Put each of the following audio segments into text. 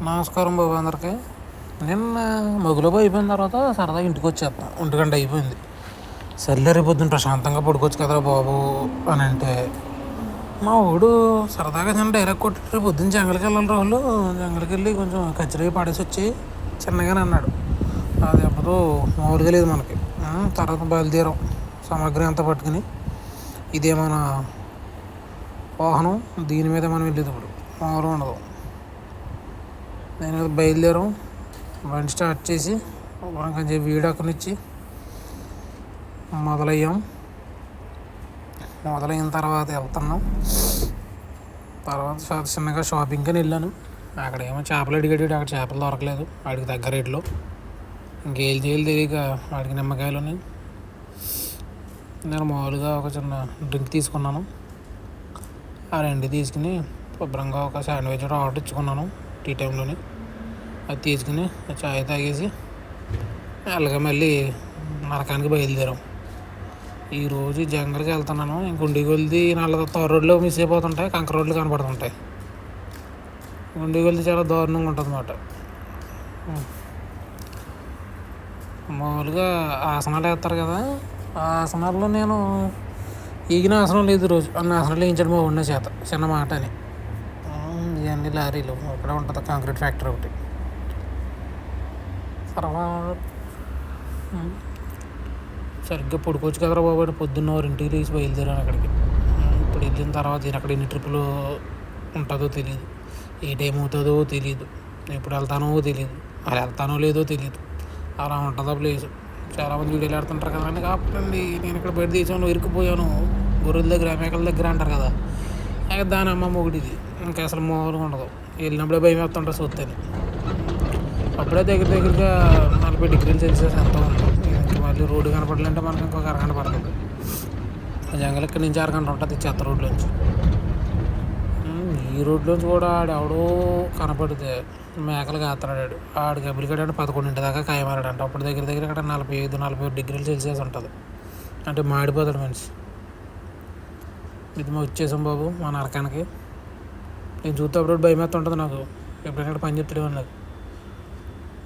నమస్కారం బాబు అందరికీ. నిన్న మొగులోపు అయిపోయిన తర్వాత సరదాగా ఇంటికి వచ్చేస్తాం. 1 గంట అయిపోయింది. సర్లే రేపు పొద్దున్న ప్రశాంతంగా పడుకోవచ్చు కదరా బాబు అని అంటే మా వాడు సరదాగా చిన్న డైలాగ్ కొట్టి రేపు పొద్దున్న జంగలకి వెళ్ళాలి రాళ్ళు, జంగలకి వెళ్ళి కొంచెం కచ్చిరవి పడేసి వచ్చి చిన్నగానే అన్నాడు. అది ఎప్పుడూ మామూలుగా లేదు మనకి. తర్వాత బయలుదేరాం సామాగ్రి అంతా పట్టుకుని. ఇదే మన వాహనం, దీని మీద మనం వెళ్ళేది ఇప్పుడు మామూలుగా ఉండదు. నేను బయలుదేరాం, బండి స్టార్ట్ చేసి కొంచెం వీడియో అక్కనిచ్చి మొదలయ్యాం. మొదలైన తర్వాత వెళ్తున్నాం. తర్వాత చిన్నగా షాపింగ్కి అని వెళ్ళాను. అక్కడేమో చేపలు అడిగాడు, అక్కడ చేపలు దొరకలేదు వాడికి తగ్గ రేట్లో. ఇంకేం చేయాలి తెలియక వాడికి నిమ్మకాయలని నేను మామూలుగా ఒక చిన్న డ్రింక్ తీసుకున్నాను. ఆ 2 తీసుకుని శుభ్రంగా ఒక శాండ్విచ్ ఆర్డర్ ఇచ్చుకున్నాను టీ టైంలోని. అది తీసుకుని చాయ్ తాగేసి అలాగే మళ్ళీ నరకానికి బయలుదేరాం. ఈరోజు జంగల్కి వెళ్తున్నాను. ఇంక గుండిగొల్ది నాలుగు తార్ రోడ్లో మిస్ అయిపోతుంటాయి, కంకర రోడ్లు కనపడుతుంటాయి. గుండిగొల్ది చాలా దారుణంగా ఉంటుంది అన్నమాట. మామూలుగా ఆసనాలు వేస్తారు కదా, ఆ ఆసనాల్లో నేను ఈగిన ఆసనం లేదు రోజు. అన్న ఆసనాలు వేయించడం ఉన్న చేత చిన్న మాట అని. ఇవన్నీ లారీలు అక్కడే ఉంటుంది, కాంక్రీట్ ఫ్యాక్టరీ ఒకటి. తర్వాత సరిగ్గా పడుకోవచ్చు కదరా బాబు, పొద్దున్న 2ంటికి లేచి బయలుదేరాను అక్కడికి. ఇప్పుడు వెళ్ళిన తర్వాత అక్కడ ఎన్ని ట్రిప్పులు ఉంటుందో తెలియదు, ఏ టైం అవుతుందో తెలియదు, ఎప్పుడు వెళ్తానో తెలియదు, అది వెళ్తానో లేదో తెలియదు. అలా ఉంటుందో ప్లేస్. చాలామంది వీడియోలు ఆడుతుంటారు కదండి. కాబట్టి నేను ఇక్కడ బయట తీసాను, ఇరుక్కుపోయాను గొర్రెల దగ్గర, మేకల దగ్గర అంటారు కదా, దాని అమ్మ ఒకటిది. ఇంకా అసలు మామూలుగా ఉండదు. వెళ్ళినప్పుడే భయం వేస్తుంటారు చూస్తేనే. అప్పుడే దగ్గరగా 40 డిగ్రీలు సెల్సియస్ ఎంత ఉంది. మళ్ళీ రోడ్డు కనపడాలంటే మనకి ఇంకొక అరగంట పడుతుంది. జంగల్ ఇక్కడి నుంచి అరగంట ఉంటుంది చెత్త రోడ్లోంచి. ఈ రోడ్లోంచి కూడా ఆడెవడో కనపడితే మేకలు కాస్తున్నాడు. ఆడికి అబ్బులికాడంటే 11 దాకా ఖాయమారాడంట. అప్పుడు దగ్గర ఇక్కడ 45-46 డిగ్రీలు సెల్సియస్ ఉంటుంది. అంటే మాడిపోతాడు మనిషి. ఇది మేము వచ్చేసాం బాబు మా నరకానికి. నేను చూస్తే అప్పుడు భయం వేస్తూ ఉంటుంది నాకు. ఎప్పుడైనా పని చెప్తాడు నాకు.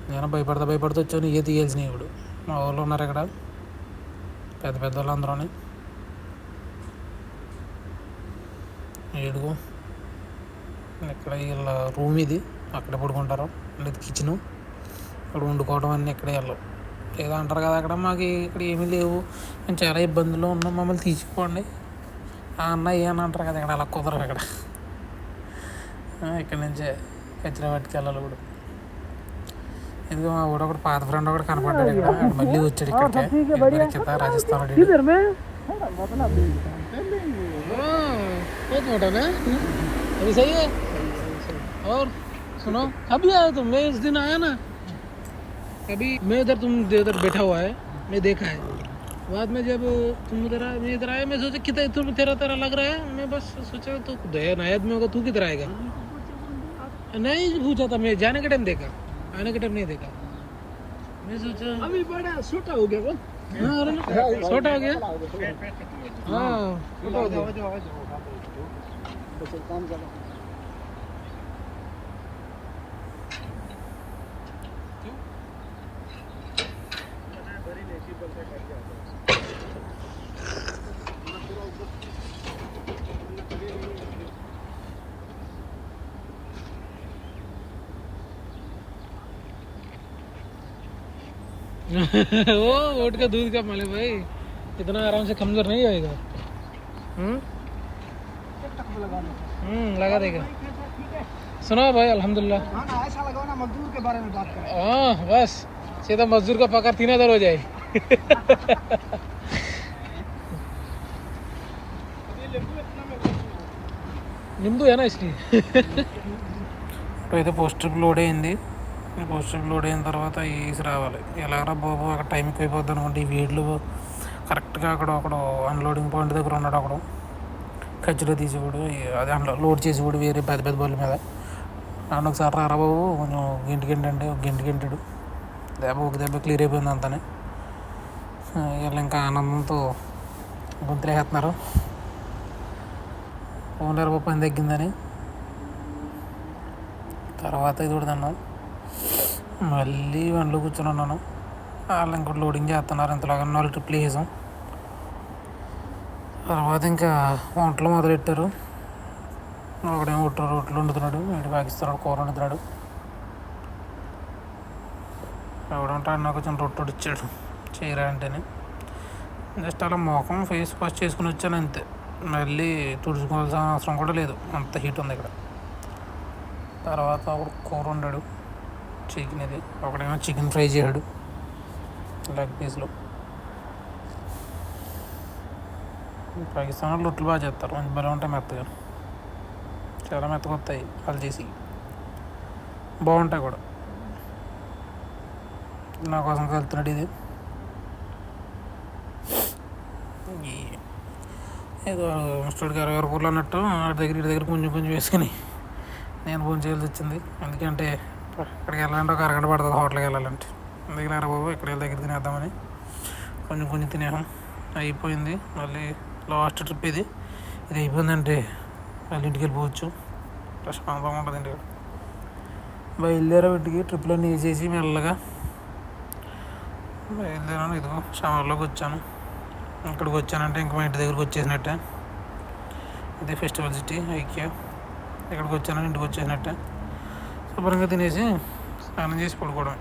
నేను భయపడుతూ వచ్చాను. ఏ తీయాల్సినవి ఇప్పుడు మా ఊళ్ళో ఉన్నారు ఇక్కడ పెద్ద వాళ్ళు అందరూని. ఏడుగు ఇక్కడ వీళ్ళ రూమ్ ఇది, అక్కడే పడుకుంటారు. అంటే కిచెను, ఇక్కడ వండుకోవడం అన్నీ ఇక్కడే వెళ్ళవు. ఏదో అంటారు కదా అక్కడ, మాకు ఇక్కడ ఏమీ లేవు, మేము చాలా ఇబ్బందుల్లో ఉన్నాం, మమ్మల్ని తీసుకోండి ఆ అన్న ఏ అని అంటారు కదా. ఇక్కడ అలా కుదరదు. ఇక్కడ నుంచే కచ్చిరా పట్టుకెళ్ళాలి ఇప్పుడు. ఎందుకు మా ఊడు ఒకటి పాత ఫ్రెండ్ ఒకటి కనపడ్డాడు ఇక్కడ. మళ్ళీ వచ్చాడు ఇక్కడికి రాజస్థాన్. अभी सही है। और सुनो, कभी आया तुम? मैं उस दिन आया ना, कभी मैं उधर बैठा हुआ है, मैं देखा है। बाद में जब तुम मैं इधर आया, मैं सोचा कितना तुम तेरा लग रहा है। मैं बस सोचा तो नया आदमी होगा, तू किधर आएगा। नहीं पूछा था मैं, जाने के टाइम देखा, आने के टाइम नहीं देखा। मैं सोचा अभी बड़ा छोटा हो गया। छोटा हो गया। हाँ छोटा हो गया। वो ओट का दूध का मालिक भाई इतना आराम से कमजोर नहीं होएगा। लगा देगा। सुनो भाई अल्हम्दुलिल्लाह। ऐसा लगाओ ना, मजदूर के बारे में बात करें। हाँ बस सीधा मजदूर का पगार 3000 हो जाए। नींबू है ना इसलिए। అయితే పోస్ట్ ట్రిప్ లోడ్ అయింది. పోస్ట్ ట్రిప్ లోడ్ అయిన తర్వాత వేసి రావాలి. ఎలాగరా బాబు అక్కడ టైం ఎక్కువైపోద్ది అనుకోండి. ఈ వీడ్లు కరెక్ట్గా ఒకడు అన్లోడింగ్ పాయింట్ దగ్గర ఉన్నాడు. ఒకడు ఖర్చులో తీసేవాడు, అది లోడ్ చేసేవాడు వేరే పెద్ద బళ్ళు మీద. నన్ను ఒకసారి రారా బాబు కొంచెం గంటంటే ఒక గంటాడు. దెబ్బ క్లియర్ అయిపోయింది అంతానే. వీళ్ళు ఇంకా ఆనందంతో గొంతులేస్తున్నారు. ఓనర్ పని తగ్గిందని. తర్వాత ఇది కూడా తిన్నాం. మళ్ళీ బండిలో కూర్చొని ఉన్నాను. వాళ్ళు ఇంకోటి లోడింగ్ చేస్తున్నారు. ఇంతలాగా 4 ట్రిప్లు వేసాం. తర్వాత ఇంకా వంటలు మొదలెట్టారు. ఒకడేమో రొట్టెలు వండుతున్నాడు, వీడు పాకిస్తాన్ కూర వండుతున్నాడు. ఎవడంటాడు నాకు కొంచెం రొట్టెడు ఇచ్చాడు చేయరా అంటేనే. జస్ట్ అలా మొఖం ఫేస్ వాష్ చేసుకుని వచ్చాను అంతే. మళ్ళీ తుడుచుకోవాల్సిన అవసరం కూడా లేదు, అంత హీట్ ఉంది ఇక్కడ. తర్వాత ఒకడు కూర వండాడు చికెన్, ఇది ఒకడేమో చికెన్ ఫ్రై చేయడు లెగ్ పీస్లో. పాకిస్తాన్లో రొట్టెలు బాగా చేస్తారు, మంచి బలం ఉంటాయి, మెత్తగా చాలా మెత్తగా వస్తాయి. వాళ్ళు చేసి బాగుంటాయి కూడా. నా కోసం వెళ్తున్నాడు ఇది. ఏదో ముస్టోడికి 60 రూపాయలు అన్నట్టు ఇటు దగ్గర కొంచెం కొంచెం వేసుకుని నేను ఫోన్ చేయాల్సి వచ్చింది. ఎందుకంటే ఇక్కడికి వెళ్ళాలంటే ఒక అరగంట పడుతుంది హోటల్కి వెళ్ళాలంటే. అందుకే బాబు ఇక్కడ దగ్గర తినేద్దామని కొంచెం కొంచెం తినేసాం. అయిపోయింది. మళ్ళీ లాస్ట్ ట్రిప్ ఇది అయిపోయిందంటే మళ్ళీ ఇంటికి వెళ్ళిపోవచ్చు. ప్రశాంతంగా ఉంటుంది ఇంటికి. బయలుదేరా ఇంటికి ట్రిప్లన్నీ వేసేసి మెల్లగా బయలుదేరాను. ఇదిగో షవర్లోకి వచ్చాను. ఇక్కడికి వచ్చానంటే ఇంక మా ఇంటి దగ్గరికి వచ్చేసినట్టే. ఇదే ఫెస్టివల్ సిటీ ఐక్యా. ఇక్కడికి వచ్చానని ఇంటికి వచ్చేసినట్టే. శుభ్రంగా తినేసి స్నానం చేసి పడుకోవడం.